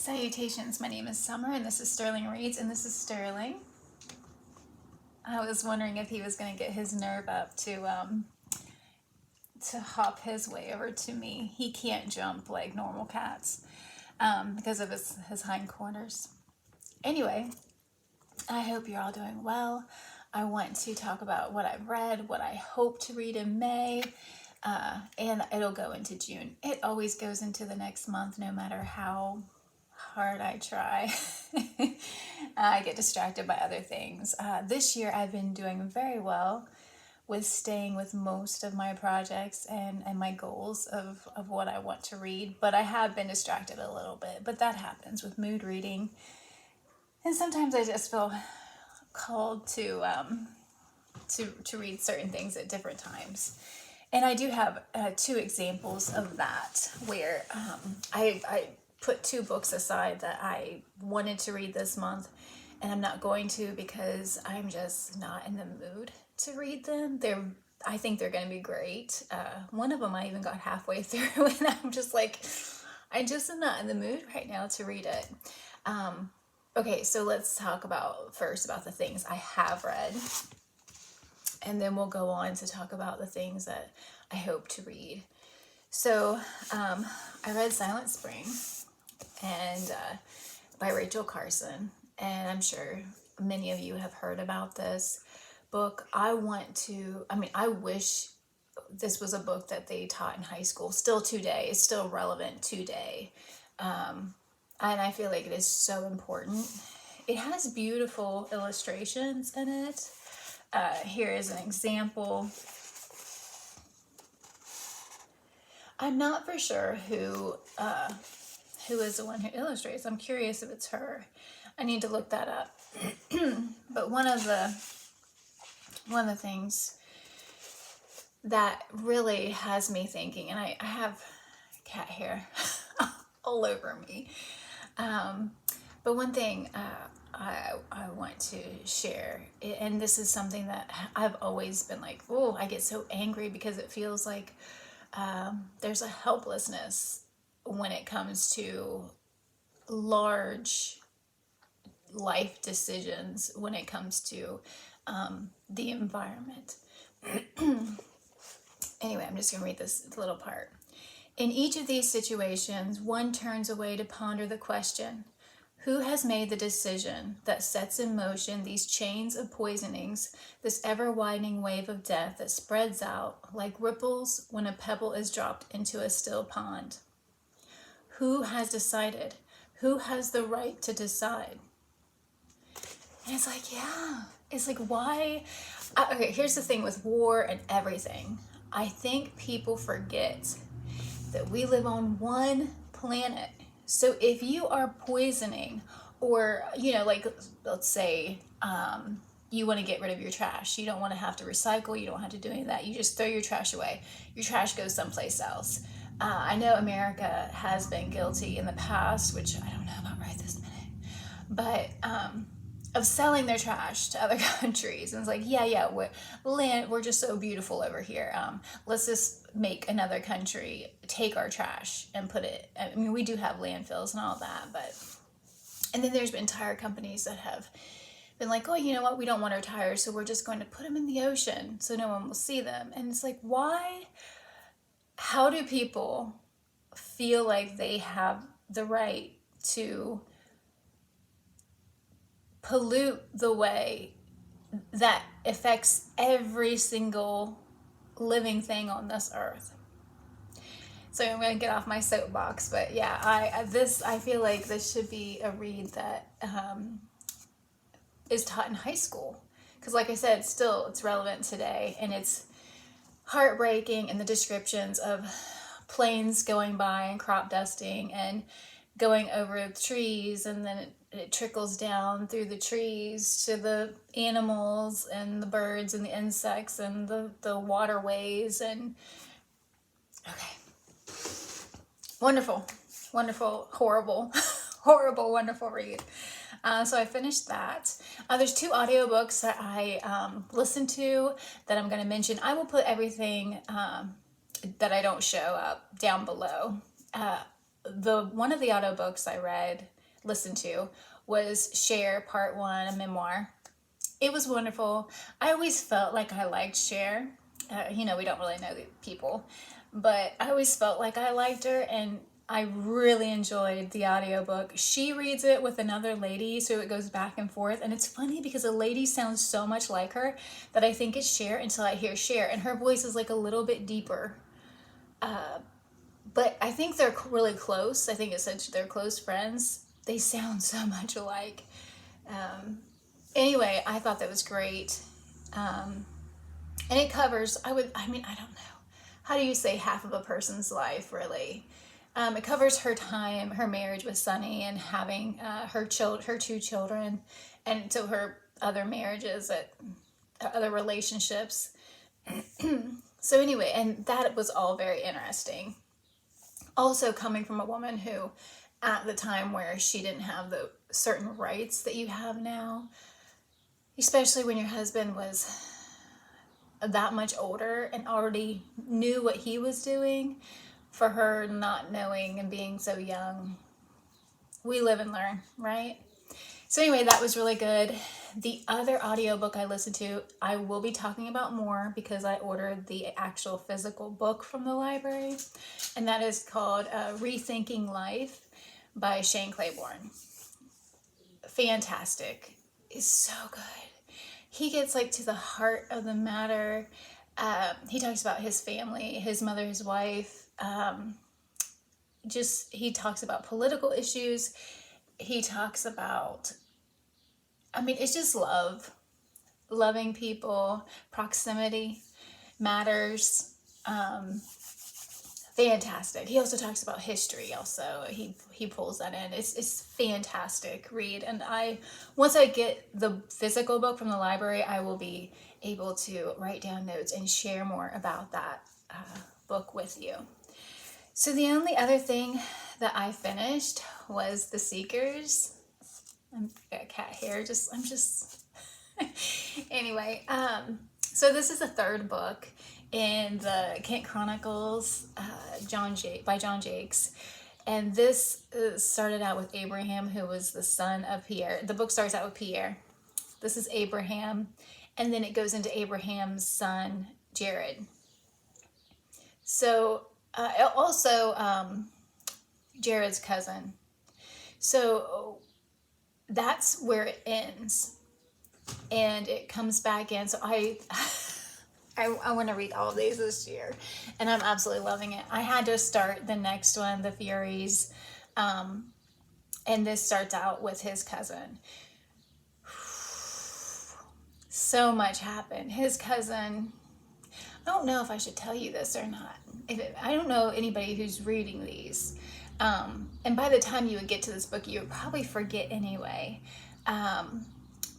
Salutations, my name is Summer and this is Sterling Reads and this is Sterling. I was wondering if he was going to get his nerve up to hop his way over to me. He can't jump like normal cats because of his hindquarters. Anyway, I hope you're all doing well. I want to talk about what I've read, what I hope to read in May, and it'll go into June. It always goes into the next month no matter how hard I try. I get distracted by other things. This year I've been doing very well with staying with most of my projects and my goals of what I want to read, but I have been distracted a little bit, but that happens with mood reading. And sometimes I just feel called to read certain things at different times. And I do have two examples of that where I put two books aside that I wanted to read this month, and I'm not going to because I'm just not in the mood to read them. I think they're going to be great. One of them I even got halfway through, and I'm just like, I just am not in the mood right now to read it. Okay, so let's talk first about the things I have read, and then we'll go on to talk about the things that I hope to read. So I read Silent Spring and by Rachel Carson, and I'm sure many of you have heard about this book. I wish this was a book that they taught in high school still today. It's still relevant today, and I feel like it is so important. It has beautiful illustrations in it. Here is an example. I'm not for sure who is the one who illustrates. I'm curious if it's her. I need to look that up. But one of the things that really has me thinking, and I have cat hair all over me. But one thing I want to share, and this is something that I've always been like, oh, I get so angry because it feels like there's a helplessness when it comes to large life decisions, when it comes to the environment. Anyway, I'm just going to read this little part. In each of these situations, one turns away to ponder the question, who has made the decision that sets in motion these chains of poisonings, this ever-widening wave of death that spreads out like ripples when a pebble is dropped into a still pond? Who has decided? Who has the right to decide? And it's like, yeah. It's like, why? Okay, here's the thing with war and everything. I think people forget that we live on one planet. So if you are poisoning, or, like, let's say you want to get rid of your trash. You don't want to have to recycle. You don't have to do any of that. You just throw your trash away. Your trash goes someplace else. I know America has been guilty in the past, which I don't know about right this minute, but of selling their trash to other countries. And it's like, yeah, we're just so beautiful over here. Let's just make another country take our trash and put it. I mean, we do have landfills and all that, and then there's been tire companies that have been like, oh, you know what? We don't want our tires, so we're just going to put them in the ocean so no one will see them. And it's like, why? How do people feel like they have the right to pollute the way that affects every single living thing on this earth? So I'm going to get off my soapbox, but yeah, I feel like this should be a read that is taught in high school, because like I said, it's relevant today, and it's heartbreaking in the descriptions of planes going by and crop dusting and going over trees, and then it trickles down through the trees to the animals and the birds and the insects and the waterways. And okay, wonderful, horrible, wonderful read. So I finished that. There's two audiobooks that I listened to that I'm going to mention. I will put everything that I don't show up down below. the one of the audiobooks I listened to was Cher Part 1, a memoir. It was wonderful. I always felt like I liked Cher. We don't really know the people, but I always felt like I liked her, and I really enjoyed the audiobook. She reads it with another lady, so it goes back and forth. And it's funny because the lady sounds so much like her that I think it's Cher until I hear Cher, and her voice is like a little bit deeper. But I think they're really close. I think it said they're close friends. They sound so much alike. Anyway, I thought that was great. And it covers, I don't know. How do you say half of a person's life, really? It covers her time, her marriage with Sonny, and having her two children, and so her other marriages, other relationships. So anyway, and that was all very interesting. Also coming from a woman who, at the time where she didn't have the certain rights that you have now, especially when your husband was that much older and already knew what he was doing, for her not knowing and being so young. We live and learn, right? So anyway, that was really good. The other audiobook I listened to, I will be talking about more because I ordered the actual physical book from the library, and that is called Rethinking Life by Shane Claiborne. Fantastic. It's so good. He gets like to the heart of the matter. He talks about his family, his mother, his wife. He talks about political issues. He talks about, it's just love. Loving people, proximity matters. Fantastic. He also talks about history also. He pulls that in. It's fantastic read. And once I get the physical book from the library, I will be able to write down notes and share more about that book with you. So the only other thing that I finished was The Seekers. I've got cat hair. Anyway, so this is the third book in the Kent Chronicles, by John Jakes. And this started out with Abraham, who was the son of Pierre. The book starts out with Pierre. This is Abraham. And then it goes into Abraham's son, Jared. So also Jared's cousin. So that's where it ends. And it comes back in. So I want to read all of these this year, and I'm absolutely loving it. I had to start the next one, The Furies, and this starts out with his cousin. So much happened. His cousin, I don't know if I should tell you this or not. I don't know anybody who's reading these, and by the time you would get to this book, you would probably forget anyway.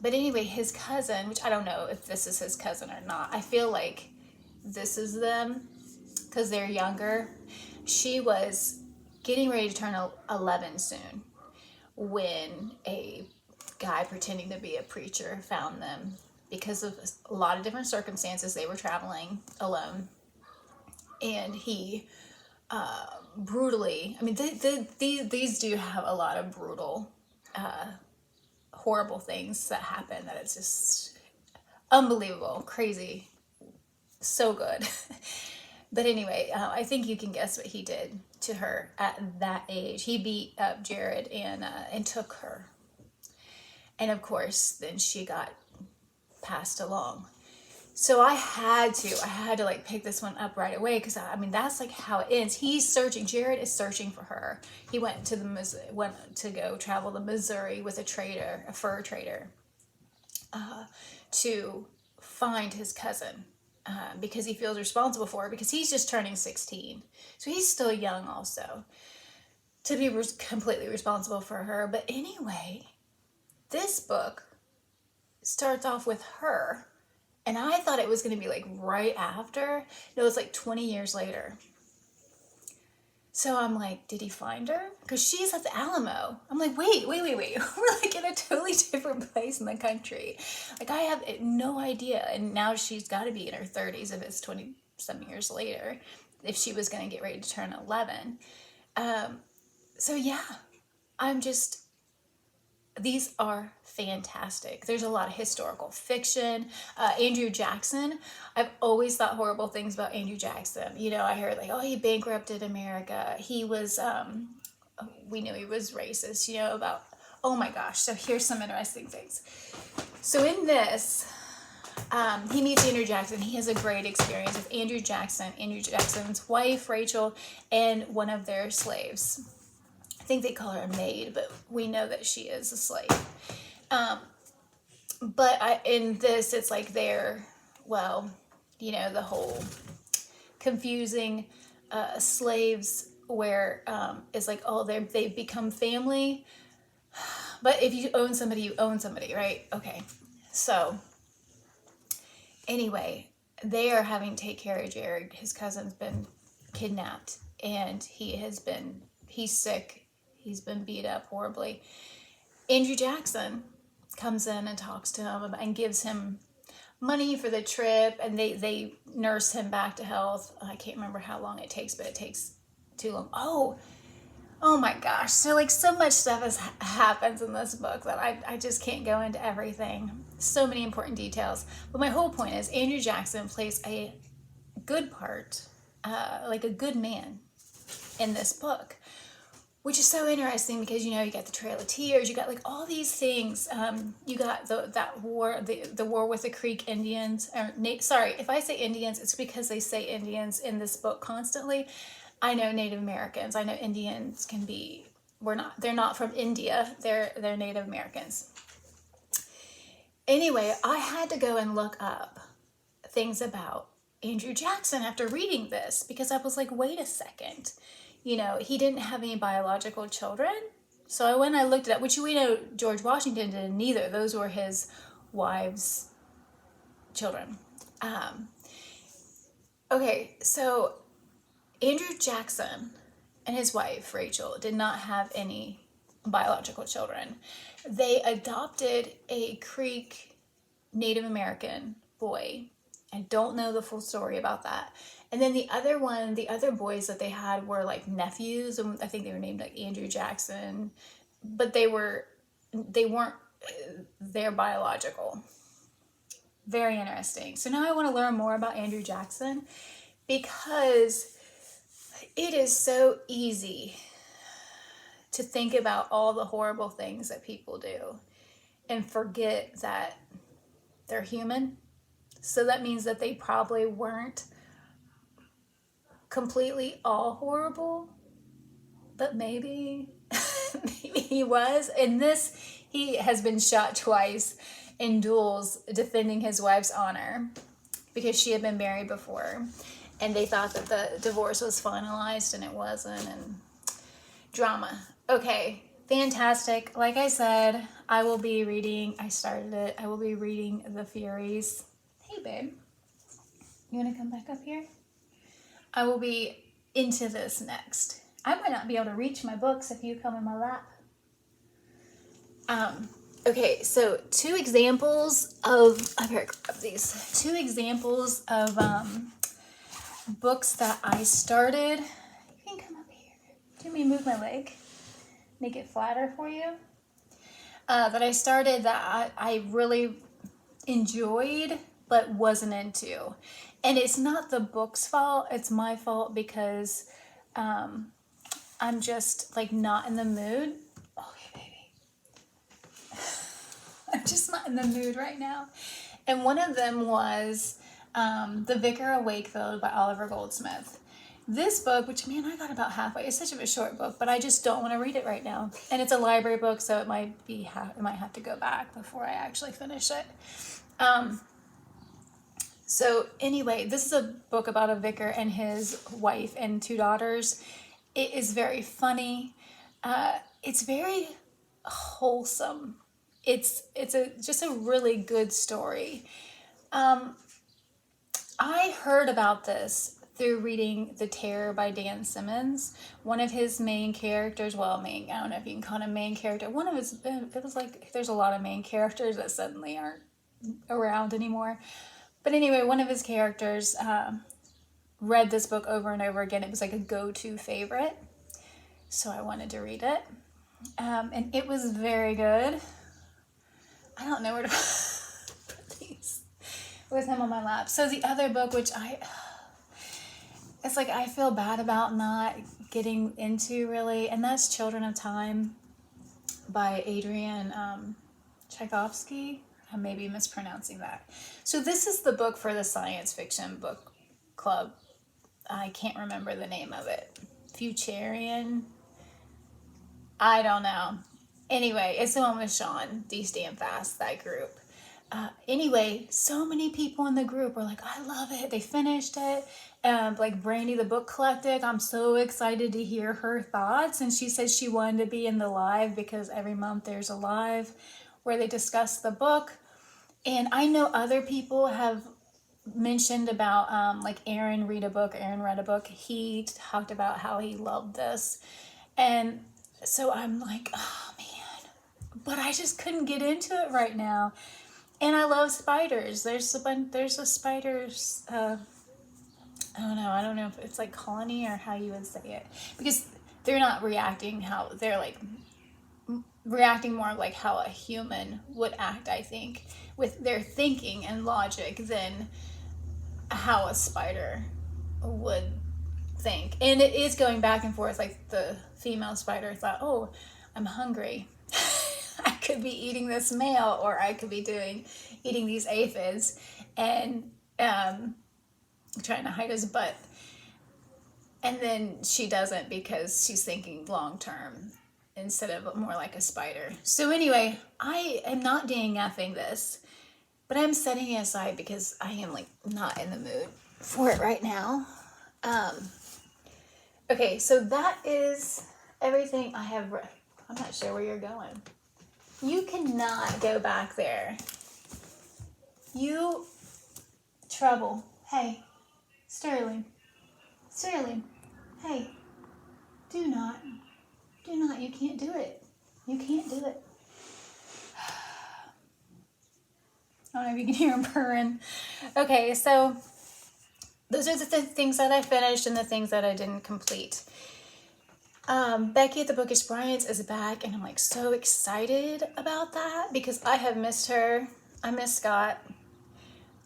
But anyway, his cousin, which I don't know if this is his cousin or not. I feel like this is them because they're younger. She was getting ready to turn 11 soon when a guy pretending to be a preacher found them because of a lot of different circumstances. They were traveling alone. And he brutally, these do have a lot of brutal horrible things that happen, that it's just unbelievable, crazy, so good. But anyway, I think you can guess what he did to her at that age. He beat up Jared and took her. And of course, then she got passed along. So I had to like pick this one up right away because that's like how it ends. He's searching. Jared is searching for her. He went to go travel to Missouri with a fur trader, to find his cousin, because he feels responsible for her because he's just turning 16, so he's still young also to be completely responsible for her. But anyway, this book starts off with her. And I thought it was going to be like right after. No, it's like 20 years later. So I'm like, did he find her? Because she's at the Alamo. I'm like, wait. We're like in a totally different place in the country. Like I have no idea. And now she's got to be in her 30s if it's 20 some years later, if she was going to get ready to turn 11. So yeah, I'm just, these are fantastic. There's a lot of historical fiction. Andrew Jackson, I've always thought horrible things about Andrew Jackson. You know, I heard like, oh, he bankrupted America. He was, we knew he was racist, you know, about, oh my gosh. So here's some interesting things. So in this, he meets Andrew Jackson. He has a great experience with Andrew Jackson, Andrew Jackson's wife, Rachel, and one of their slaves. I think they call her a maid, but we know that she is a slave. But in this, it's like they're, well, you know, the whole confusing slaves where it's like, oh, they've become family. But if you own somebody, you own somebody, right? Okay. So anyway, they are having to take care of Jared. His cousin's been kidnapped and he's sick. He's been beat up horribly. Andrew Jackson comes in and talks to him and gives him money for the trip, and they nurse him back to health. I can't remember how long it takes, but it takes too long. Oh my gosh. So like so much stuff happens in this book that I just can't go into everything. So many important details. But my whole point is Andrew Jackson plays a good part, like a good man in this book, which is so interesting because, you know, you got the Trail of Tears, you got like all these things. You got that war, the war with the Creek Indians. Sorry, if I say Indians, it's because they say Indians in this book constantly. I know Native Americans. I know Indians can be, they're not from India. They're Native Americans. Anyway, I had to go and look up things about Andrew Jackson after reading this because I was like, wait a second. You know, he didn't have any biological children. So I went and I looked it up, which we know George Washington didn't neither. Those were his wives' children. Okay, so Andrew Jackson and his wife, Rachel, did not have any biological children. They adopted a Creek Native American boy. I don't know the full story about that. And then the other boys that they had were like nephews, and I think they were named like Andrew Jackson, but they weren't their biological. Very interesting. So now I want to learn more about Andrew Jackson because it is so easy to think about all the horrible things that people do and forget that they're human. So that means that they probably weren't completely all horrible, but maybe maybe he was. In this, he has been shot twice in duels defending his wife's honor because she had been married before, and they thought that the divorce was finalized and it wasn't, and drama. Okay, fantastic. Like I said, I will be reading The Furies. Hey babe, you want to come back up here? I will be into this next. I might not be able to reach my books if you come in my lap. Okay, so two examples of books that I started. You can come up here. Do you want me to move my leg? Make it flatter for you? That I started that I really enjoyed but wasn't into. And it's not the book's fault, it's my fault because I'm just like not in the mood. Okay, baby. I'm just not in the mood right now. And one of them was The Vicar of Wakefield by Oliver Goldsmith. This book, which, man, I got about halfway. It's such a short book, but I just don't want to read it right now. And it's a library book, so it might have to go back before I actually finish it. So anyway, this is a book about a vicar and his wife and two daughters. It is very funny. It's very wholesome. It's just a really good story. I heard about this through reading The Terror by Dan Simmons. One of his main characters, I don't know if you can call him main character. It was like there's a lot of main characters that suddenly aren't around anymore. But anyway, one of his characters read this book over and over again. It was like a go-to favorite. So I wanted to read it. And it was very good. I don't know where to put these with him on my lap. So the other book, which it's like I feel bad about not getting into really, and that's Children of Time by Adrian Tchaikovsky. I may be mispronouncing that. So this is the book for the science fiction book club. I can't remember the name of it. Futurian. I don't know. Anyway, it's the one with Sean, D. Standfast, that group. Anyway, so many people in the group were like, I love it. They finished it. Like Brandy, the book collective, I'm so excited to hear her thoughts. And she said she wanted to be in the live because every month there's a live where they discuss the book. And I know other people have mentioned about like Aaron read a book. Aaron read a book. He talked about how he loved this. And so I'm like, oh man, but I just couldn't get into it right now. And I love spiders. There's a spiders, I don't know if it's like colony or how you would say it, because they're not reacting how they're like reacting more like how a human would act, I think, with their thinking and logic than how a spider would think. And it is going back and forth. Like the female spider thought, oh, I'm hungry. I could be eating this male, or I could be eating these aphids, and trying to hide his butt. And then she doesn't because she's thinking long term instead of more like a spider. So anyway, I am not DNFing this, but I'm setting it aside because I am like not in the mood for it right now. Okay, so that is everything I have read. I'm not sure where you're going. You cannot go back there. You trouble. Hey, Sterling, hey, do not, you can't do it. You can't do it. I don't know if you can hear him purring. Okay, so those are the things that I finished and the things that I didn't complete. Becky at the Bookish Bryants is back, and I'm like so excited about that because I have missed her. I miss Scott.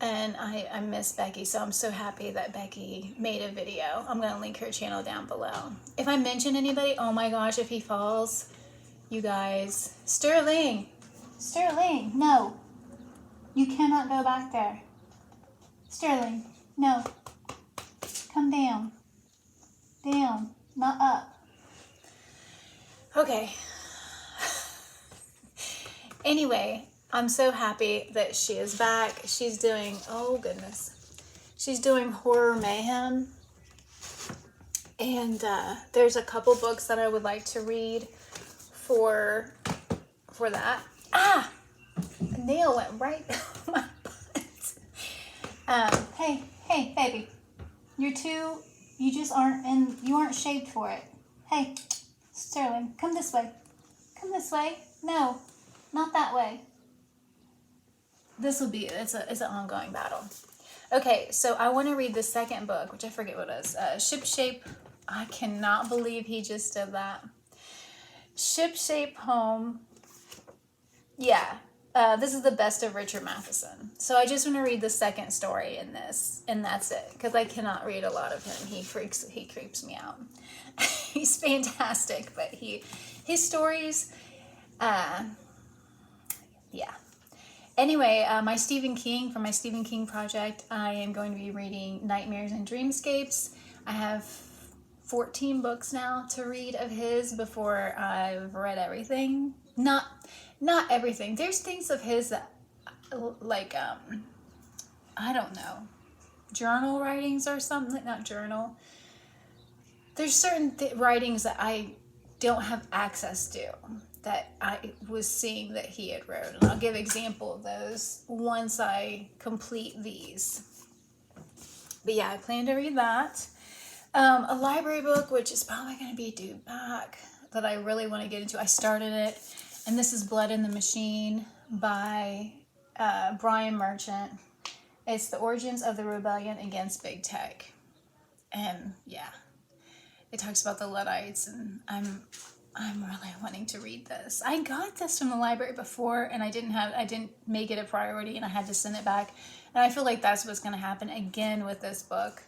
And I miss Becky, so I'm so happy that Becky made a video. I'm going to link her channel down below. If I mention anybody, oh my gosh, if he falls, you guys. Sterling, no. You cannot go back there. Sterling, no. Come down. Down, not up. Okay. Anyway, I'm so happy that she is back. She's doing, oh goodness, she's doing Horror Mayhem. And there's a couple books that I would like to read for that. Ah, a nail went right down my butt. Hey, baby, you just aren't you aren't shaped for it. Hey, Sterling, come this way. No, not that way. It's an ongoing battle. Okay, so I want to read the second book, which I forget what it is. Ship Shape. I cannot believe he just did that. Ship Shape Home. Yeah, this is the best of Richard Matheson. So I just want to read the second story in this, and that's it, because I cannot read a lot of him. He creeps me out. He's fantastic, but his stories, yeah. Anyway, for my Stephen King project, I am going to be reading Nightmares and Dreamscapes. I have 14 books now to read of his before I've read everything. Not everything. There's things of his that, like, I don't know, journal writings or something. Not journal. There's certain writings that I don't have access to, that I was seeing that he had wrote. And I'll give an example of those once I complete these. But yeah, I plan to read that. A library book, which is probably going to be due back, that I really want to get into. I started it, and this is Blood in the Machine by Brian Merchant. It's the origins of the rebellion against big tech. And yeah, it talks about the Luddites, and I'm really wanting to read this. I got this from the library before, and I didn't make it a priority, and I had to send it back. And I feel like that's what's going to happen again with this book.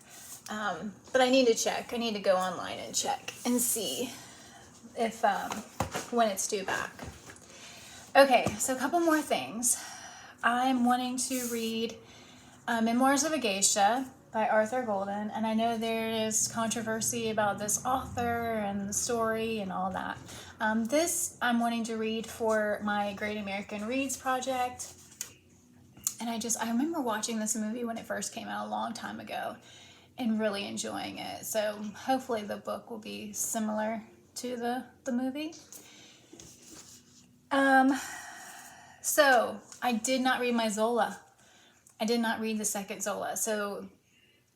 But I need to check. I need to go online and check and see if when it's due back. Okay, so a couple more things. I'm wanting to read Memoirs of a Geisha by Arthur Golden, and I know there is controversy about this author and the story and all that. This I'm wanting to read for my Great American Reads project, and I remember watching this movie when it first came out a long time ago and really enjoying it. So hopefully the book will be similar to the movie. So I did not read my Zola. I did not read the second Zola. So,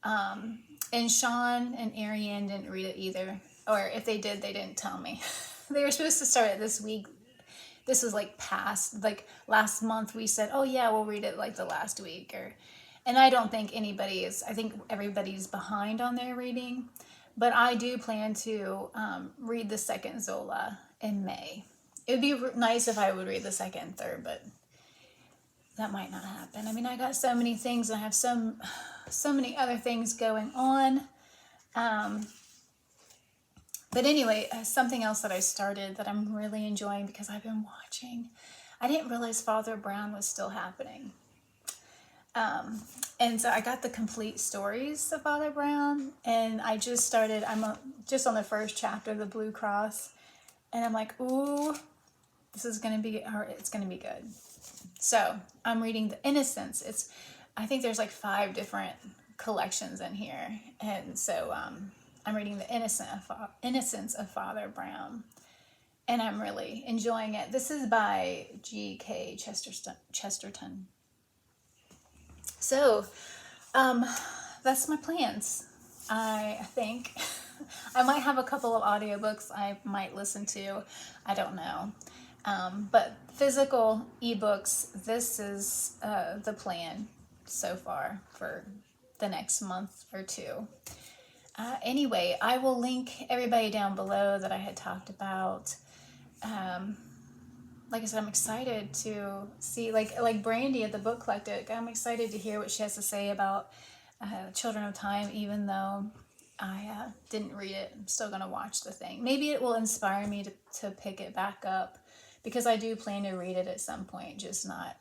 and Sean and Ariane didn't read it either. Or if they did, they didn't tell me. They were supposed to start it this week. This was like last month we said, oh yeah, we'll read it like the last week. And I don't think I think everybody's behind on their reading. But I do plan to read the second Zola in May. It would be nice if I would read the second and third, but that might not happen. I mean, I got so many things, and I have so many other things going on. But anyway, something else that I started that I'm really enjoying because I've been watching. I didn't realize Father Brown was still happening. And so I got the complete stories of Father Brown, and I just started, just on the first chapter of the Blue Cross, and I'm like, ooh, it's going to be good. So I'm reading The Innocents. I think there's like 5 different collections in here. And so I'm reading The Innocence of Father Brown. And I'm really enjoying it. This is by G.K. Chesterton. So that's my plans. I think I might have a couple of audiobooks I might listen to. I don't know. But physical ebooks, this is the plan so far for the next month or two. Anyway, I will link everybody down below that I had talked about. Like I said, I'm excited to see, like Brandy at the Book Collective. I'm excited to hear what she has to say about Children of Time, even though I didn't read it. I'm still going to watch the thing. Maybe it will inspire me to pick it back up, because I do plan to read it at some point, just not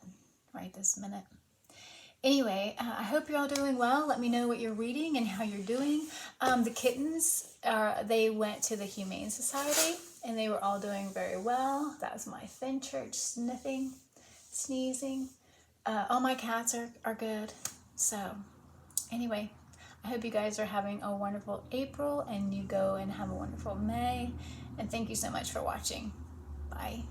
right this minute. Anyway, I hope you're all doing well. Let me know what you're reading and how you're doing. The kittens, they went to the Humane Society, and they were all doing very well. That was my Finchurch sniffing, sneezing. All my cats are good. So anyway, I hope you guys are having a wonderful April, and you go and have a wonderful May. And thank you so much for watching. Bye.